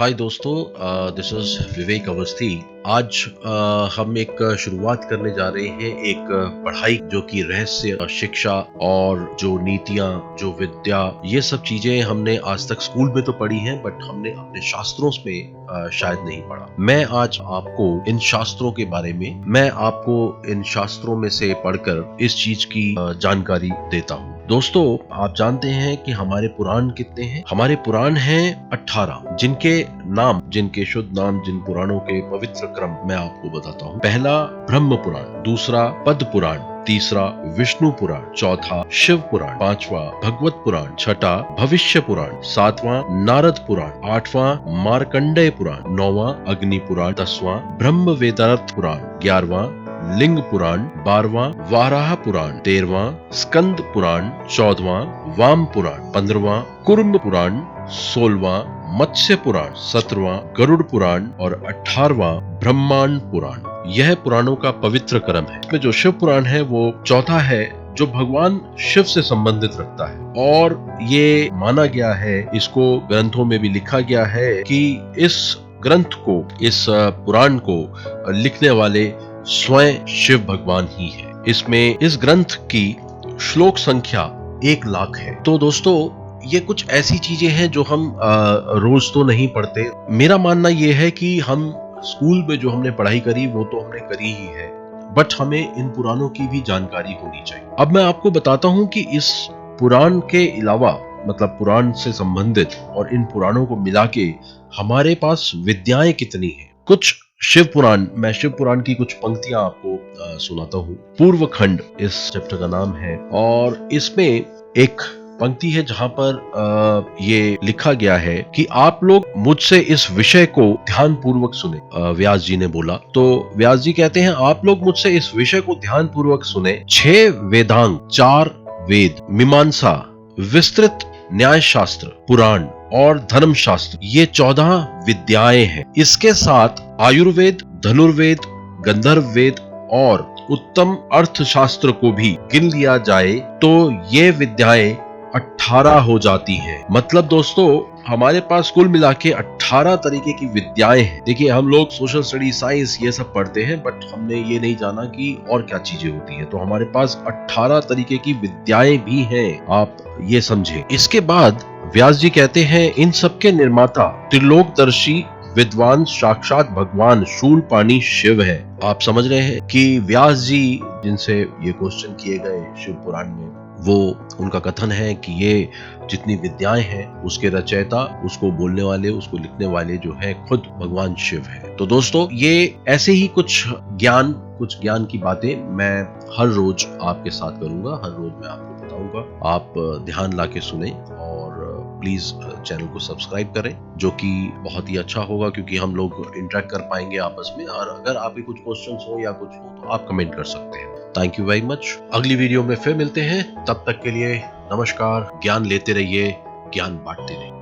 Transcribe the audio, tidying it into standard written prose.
हाय दोस्तों, this is विवेक अवस्थी। आज हम एक शुरुआत करने जा रहे हैं एक पढ़ाई जो कि रहस्य शिक्षा और जो नीतियां, जो विद्या, ये सब चीजें हमने आज तक स्कूल में तो पढ़ी हैं, बट हमने अपने शास्त्रों में शायद नहीं पढ़ा। मैं आज आपको इन शास्त्रों के बारे में, मैं आपको इन शास्त्रों में से पढ़कर इस चीज की जानकारी देता हूँ। दोस्तों, आप जानते हैं कि हमारे पुराण कितने हैं? हमारे पुराण हैं 18, जिनके शुद्ध नाम, जिन पुराणों के पवित्र क्रम मैं आपको बताता हूँ। पहला ब्रह्म पुराण, दूसरा पद्म पुराण, तीसरा विष्णु पुराण, चौथा शिव पुराण, पांचवा भगवत पुराण, छठा भविष्य पुराण, सातवां नारद पुराण, आठवां मार्कंडेय पुराण, नौवां अग्नि पुराण, 10वां ब्रह्म वेदार्थ पुराण, 11वां लिंग पुराण, 12वां वाराह पुराण, 13वां स्कंद पुराण, 14वां वाम पुराण, 15वां कुर्म पुराण, 16वां मत्स्य पुराण, 17वां गरुड़ पुराण और 18वां ब्रह्मांड पुराण। यह पुराणों का पवित्र क्रम है। इसमें जो शिव पुराण है वो चौथा है, जो भगवान शिव से संबंधित रखता है। और ये माना गया है, इसको ग्रंथों में भी लिखा गया है कि इस ग्रंथ को, इस पुराण को लिखने वाले स्वयं शिव भगवान ही है। इसमें इस ग्रंथ की श्लोक संख्या 1 लाख है। तो दोस्तों, ये कुछ ऐसी चीजें हैं जो हम रोज तो नहीं पढ़ते। मेरा मानना ये है कि हम स्कूल में जो हमने पढ़ाई करी वो तो हमने करी ही है, बट हमें इन पुराणों की भी जानकारी होनी चाहिए। अब मैं आपको बताता हूँ कि इस पुराण के अलावा, मतलब पुराण से संबंधित और इन पुराणों को मिला के हमारे पास विद्याएं कितनी हैं। कुछ शिव पुराण, मैं शिव पुराण की कुछ पंक्तियां आपको सुनाता हूँ। पूर्व खंड इस चैप्टर का नाम है, और इसमें एक पंक्ति है जहां पर ये लिखा गया है कि आप लोग मुझसे इस विषय को ध्यान पूर्वक सुने। व्यास जी ने बोला, तो व्यास जी कहते हैं, आप लोग मुझसे इस विषय को ध्यान पूर्वक सुने। 6 वेदांग, 4 वेद, मीमांसा, विस्तृत न्याय शास्त्र, पुराण और धर्म शास्त्र, ये 14 विद्याएं हैं। इसके साथ आयुर्वेद, धनुर्वेद, गंधर्व वेद और उत्तम अर्थशास्त्र को भी गिन लिया जाए तो ये विद्याएं 18 हो जाती हैं। मतलब दोस्तों, हमारे पास कुल मिला के 18 तरीके की विद्याएं हैं। देखिए, हम लोग सोशल स्टडी, साइंस ये सब पढ़ते हैं, बट हमने ये नहीं जाना कि और क्या चीजें होती हैं। तो हमारे पास 18 तरीके की विद्याएं भी हैं, आप ये समझें। इसके बाद व्यास जी कहते हैं, इन सबके निर्माता त्रिलोकदर्शी विद्वान साक्षात भगवान शूलपाणी शिव है। आप समझ रहे हैं कि व्यास जी जिनसे ये क्वेश्चन किए गए शिव पुराण में, वो उनका कथन है कि ये जितनी विद्याएं हैं उसके रचयिता, उसको बोलने वाले, उसको लिखने वाले जो है खुद भगवान शिव है। तो दोस्तों, ये ऐसे ही कुछ ज्ञान की बातें मैं हर रोज आपके साथ करूंगा, हर रोज मैं आपको बताऊंगा। आप ध्यान लाके सुने और प्लीज चैनल को सब्सक्राइब करें, जो कि बहुत ही अच्छा होगा, क्योंकि हम लोग इंटरेक्ट कर पाएंगे आपस में। और अगर आपके कुछ क्वेश्चंस हो या कुछ हो तो आप कमेंट कर सकते हैं। Thank you very much. अगली वीडियो में फिर मिलते हैं, तब तक के लिए नमस्कार। ज्ञान लेते रहिए, ज्ञान बांटते रहिए।